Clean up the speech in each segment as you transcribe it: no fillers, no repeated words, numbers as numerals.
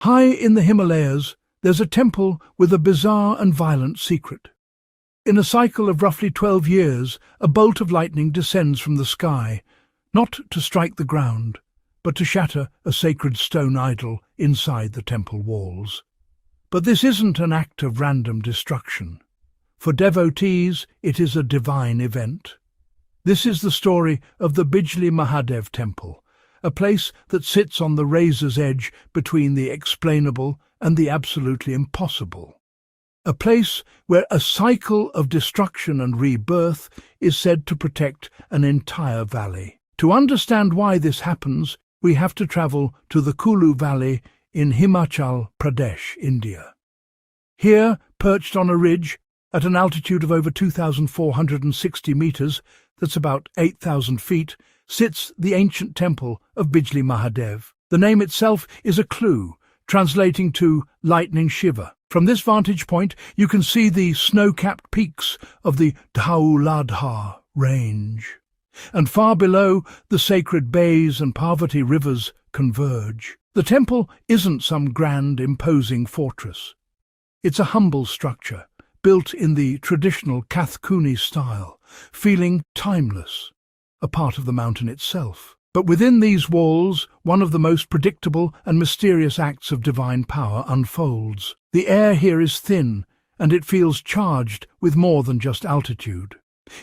High in the Himalayas, there's a temple with a bizarre and violent secret. In a cycle of roughly 12 years, a bolt of lightning descends from the sky, not to strike the ground, but to shatter a sacred stone idol inside the temple walls. But this isn't an act of random destruction. For devotees, it is a divine event. This is the story of the Bijli Mahadev temple, a place that sits on the razor's edge between the explainable and the absolutely impossible. A place where a cycle of destruction and rebirth is said to protect an entire valley. To understand why this happens, we have to travel to the Kullu valley in Himachal, Pradesh, India. Here, perched on a ridge, at an altitude of over 2,460 meters, that's about 8,000 feet, sits the ancient temple of Bijli Mahadev. The name itself is a clue, translating to Lightning Shiva. From this vantage point, you can see the snow-capped peaks of the Dhauladhar range. And far below, the sacred bays and Parvati rivers converge. The temple isn't some grand, imposing fortress. It's a humble structure, built in the traditional Kathkuni style, feeling timeless, a part of the mountain itself. But within these walls, one of the most predictable and mysterious acts of divine power unfolds. The air here is thin, and it feels charged with more than just altitude.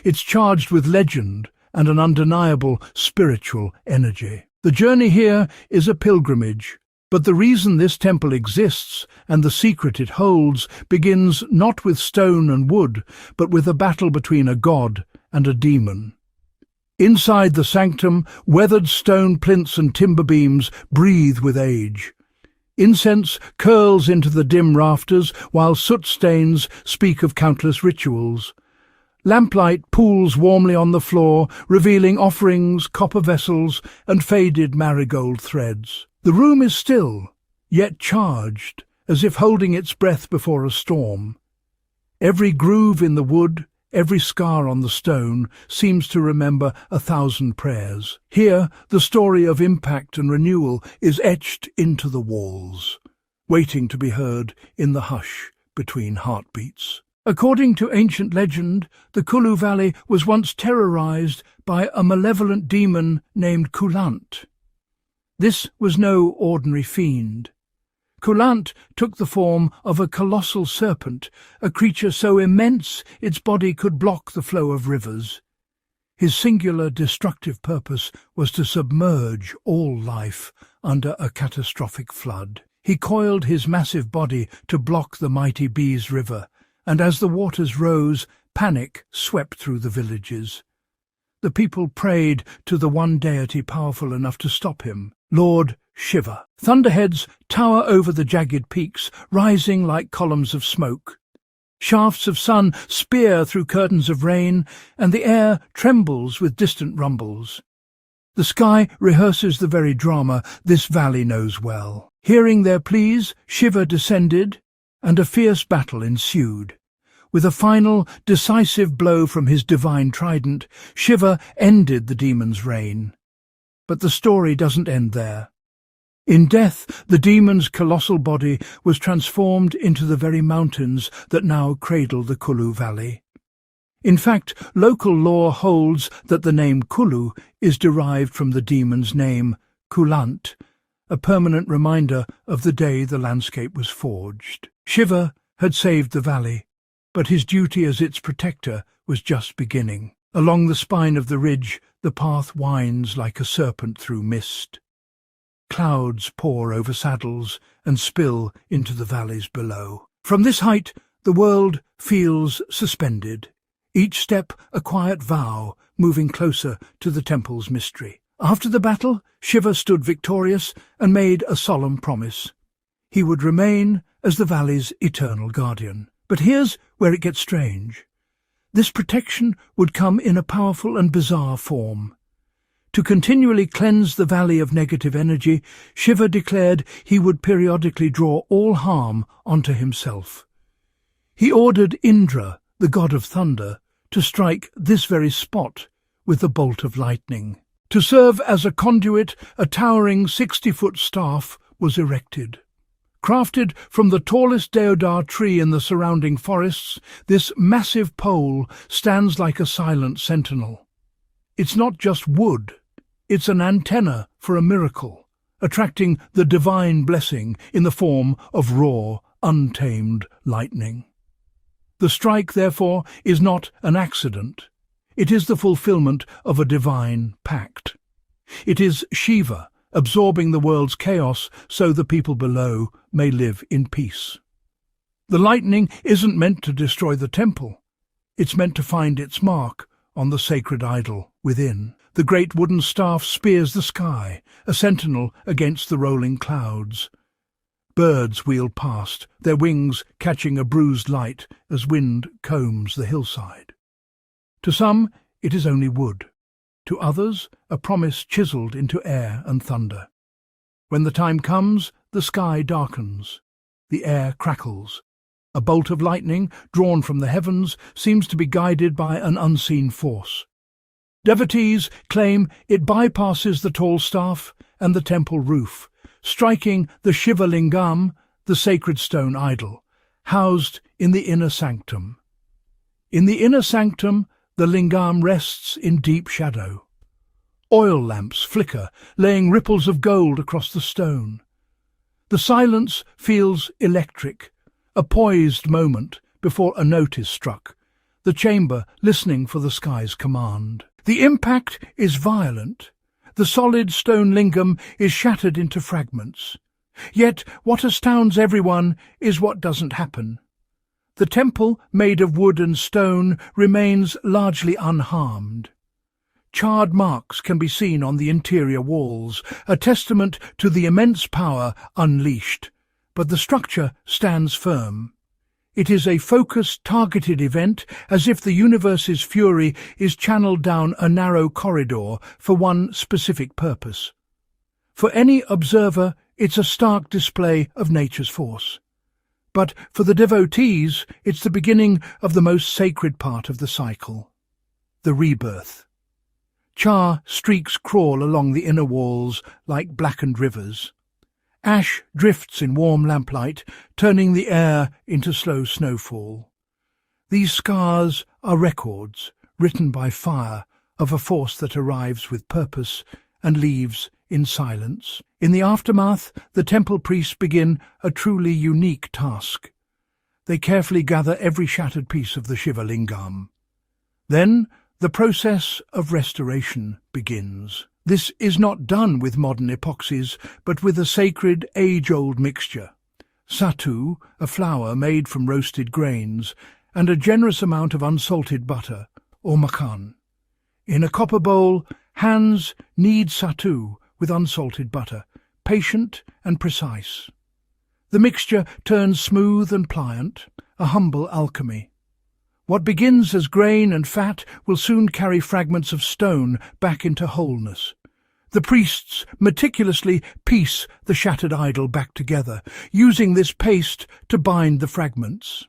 It's charged with legend and an undeniable spiritual energy. The journey here is a pilgrimage, but the reason this temple exists and the secret it holds begins not with stone and wood, but with a battle between a god and a demon. Inside the sanctum, weathered stone plinths and timber beams breathe with age. Incense curls into the dim rafters, while soot stains speak of countless rituals. Lamplight pools warmly on the floor, revealing offerings, copper vessels, and faded marigold threads. The room is still, yet charged, as if holding its breath before a storm. Every groove in the wood, every scar on the stone, seems to remember 1,000 prayers. Here, the story of impact and renewal is etched into the walls, waiting to be heard in the hush between heartbeats. According to ancient legend, the Kullu Valley was once terrorized by a malevolent demon named Kulant. This was no ordinary fiend. Kulant took the form of a colossal serpent, a creature so immense its body could block the flow of rivers. His singular destructive purpose was to submerge all life under a catastrophic flood. He coiled his massive body to block the mighty Bees River, and as the waters rose, panic swept through the villages. The people prayed to the one deity powerful enough to stop him, Lord Shiva. Thunderheads tower over the jagged peaks, rising like columns of smoke. Shafts of sun spear through curtains of rain, and the air trembles with distant rumbles. The sky rehearses the very drama this valley knows well. Hearing their pleas, Shiva descended, and a fierce battle ensued. With a final, decisive blow from his divine trident, Shiva ended the demon's reign. But the story doesn't end there. In death, the demon's colossal body was transformed into the very mountains that now cradle the Kullu Valley. In fact, local lore holds that the name Kullu is derived from the demon's name, Kulant, a permanent reminder of the day the landscape was forged. Shiva had saved the valley, but his duty as its protector was just beginning. Along the spine of the ridge, the path winds like a serpent through mist. Clouds pour over saddles and spill into the valleys below. From this height, the world feels suspended, each step a quiet vow, moving closer to the temple's mystery. After the battle, Shiva stood victorious and made a solemn promise. He would remain as the valley's eternal guardian. But here's where it gets strange. This protection would come in a powerful and bizarre form. To continually cleanse the valley of negative energy, Shiva declared he would periodically draw all harm onto himself. He ordered Indra, the god of thunder, to strike this very spot with the bolt of lightning. To serve as a conduit, a towering 60-foot staff was erected. Crafted from the tallest deodar tree in the surrounding forests, this massive pole stands like a silent sentinel. It's not just wood, it's an antenna for a miracle, attracting the divine blessing in the form of raw, untamed lightning. The strike, therefore, is not an accident. It is the fulfillment of a divine pact. It is Shiva absorbing the world's chaos so the people below may live in peace. The lightning isn't meant to destroy the temple. It's meant to find its mark on the sacred idol within. The great wooden staff spears the sky, a sentinel against the rolling clouds. Birds wheel past, their wings catching a bruised light as wind combs the hillside. To some, it is only wood. To others, a promise chiselled into air and thunder. When the time comes, the sky darkens. The air crackles. A bolt of lightning, drawn from the heavens, seems to be guided by an unseen force. Devotees claim it bypasses the tall staff and the temple roof, striking the Shiva Lingam, the sacred stone idol, housed in the inner sanctum. In the inner sanctum, the lingam rests in deep shadow. Oil lamps flicker, laying ripples of gold across the stone. The silence feels electric, a poised moment before a note is struck, the chamber listening for the sky's command. The impact is violent. The solid stone lingam is shattered into fragments. Yet what astounds everyone is what doesn't happen. The temple, made of wood and stone, remains largely unharmed. Charred marks can be seen on the interior walls, a testament to the immense power unleashed, but the structure stands firm. It is a focused, targeted event, as if the universe's fury is channeled down a narrow corridor for one specific purpose. For any observer, it's a stark display of nature's force. But for the devotees, it's the beginning of the most sacred part of the cycle, the rebirth. Char streaks crawl along the inner walls like blackened rivers. Ash drifts in warm lamplight, turning the air into slow snowfall. These scars are records, written by fire, of a force that arrives with purpose and leaves in silence. In the aftermath, the temple priests begin a truly unique task. They carefully gather every shattered piece of the Shiva Lingam. Then the process of restoration begins. This is not done with modern epoxies, but with a sacred, age-old mixture. Sattu, a flour made from roasted grains, and a generous amount of unsalted butter, or makan. In a copper bowl, hands knead sattu with unsalted butter, patient and precise. The mixture turns smooth and pliant, a humble alchemy. What begins as grain and fat will soon carry fragments of stone back into wholeness. The priests meticulously piece the shattered idol back together, using this paste to bind the fragments.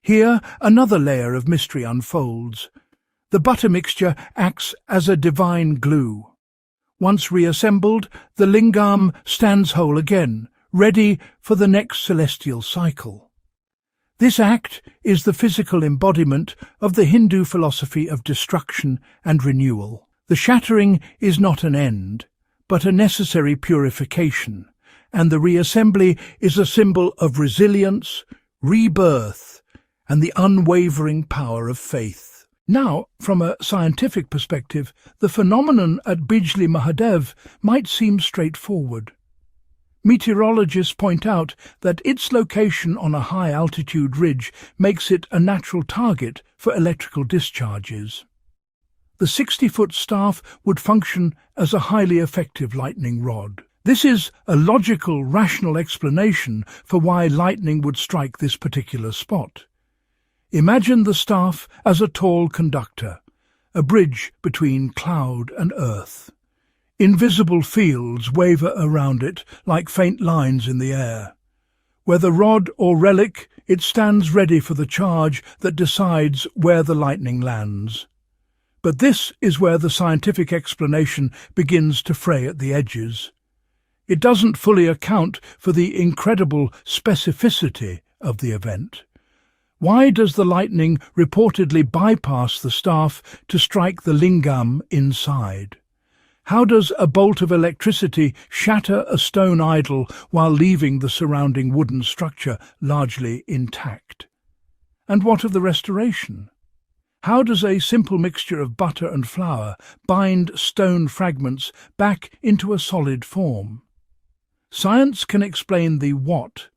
Here, another layer of mystery unfolds. The butter mixture acts as a divine glue. Once reassembled, the lingam stands whole again, ready for the next celestial cycle. This act is the physical embodiment of the Hindu philosophy of destruction and renewal. The shattering is not an end, but a necessary purification, and the reassembly is a symbol of resilience, rebirth, and the unwavering power of faith. Now, from a scientific perspective, the phenomenon at Bijli Mahadev might seem straightforward. Meteorologists point out that its location on a high-altitude ridge makes it a natural target for electrical discharges. The 60-foot staff would function as a highly effective lightning rod. This is a logical, rational explanation for why lightning would strike this particular spot. Imagine the staff as a tall conductor, a bridge between cloud and earth. Invisible fields waver around it like faint lines in the air. Whether rod or relic, it stands ready for the charge that decides where the lightning lands. But this is where the scientific explanation begins to fray at the edges. It doesn't fully account for the incredible specificity of the event. Why does the lightning reportedly bypass the staff to strike the lingam inside? How does a bolt of electricity shatter a stone idol while leaving the surrounding wooden structure largely intact? And what of the restoration? How does a simple mixture of butter and flour bind stone fragments back into a solid form? Science can explain the what,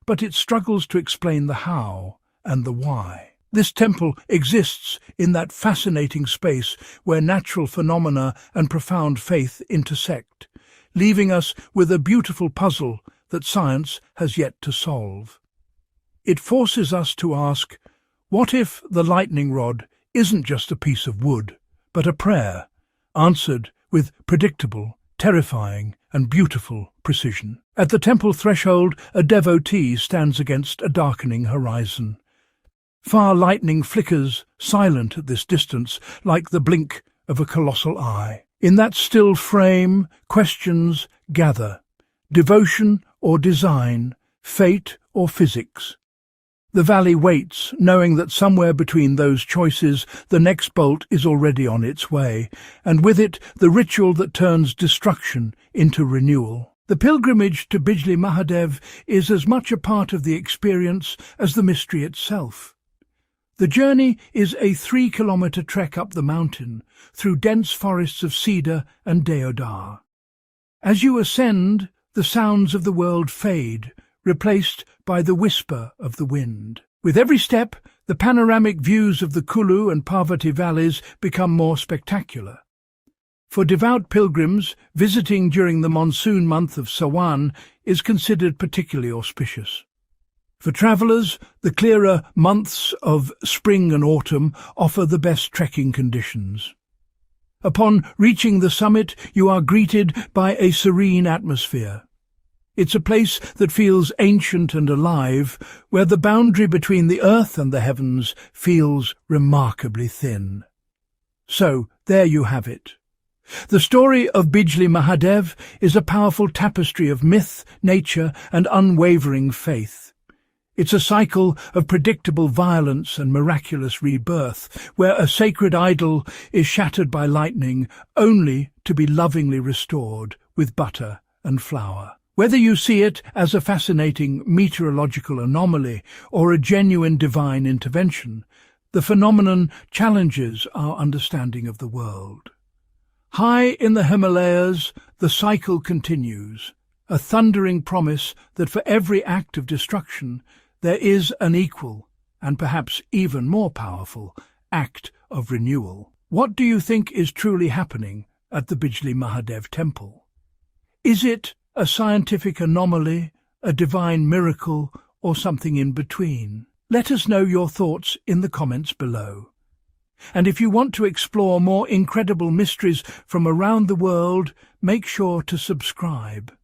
but it struggles to explain the how and the why. This temple exists in that fascinating space where natural phenomena and profound faith intersect, leaving us with a beautiful puzzle that science has yet to solve. It forces us to ask, what if the lightning rod isn't just a piece of wood, but a prayer, answered with predictable, terrifying, and beautiful precision? At the temple threshold, a devotee stands against a darkening horizon. Far lightning flickers, silent at this distance, like the blink of a colossal eye. In that still frame, questions gather. Devotion or design, fate or physics. The valley waits, knowing that somewhere between those choices the next bolt is already on its way, and with it the ritual that turns destruction into renewal. The pilgrimage to Bijli Mahadev is as much a part of the experience as the mystery itself. The journey is a 3-kilometre trek up the mountain, through dense forests of cedar and deodar. As you ascend, the sounds of the world fade, replaced by the whisper of the wind. With every step, the panoramic views of the Kullu and Parvati valleys become more spectacular. For devout pilgrims, visiting during the monsoon month of Sawan is considered particularly auspicious. For travellers, the clearer months of spring and autumn offer the best trekking conditions. Upon reaching the summit, you are greeted by a serene atmosphere. It's a place that feels ancient and alive, where the boundary between the earth and the heavens feels remarkably thin. So, there you have it. The story of Bijli Mahadev is a powerful tapestry of myth, nature, and unwavering faith. It's a cycle of predictable violence and miraculous rebirth, where a sacred idol is shattered by lightning, only to be lovingly restored with butter and flour. Whether you see it as a fascinating meteorological anomaly or a genuine divine intervention, the phenomenon challenges our understanding of the world. High in the Himalayas, the cycle continues, a thundering promise that for every act of destruction, there is an equal, and perhaps even more powerful, act of renewal. What do you think is truly happening at the Bijli Mahadev temple? Is it a scientific anomaly, a divine miracle, or something in between? Let us know your thoughts in the comments below. And if you want to explore more incredible mysteries from around the world, make sure to subscribe.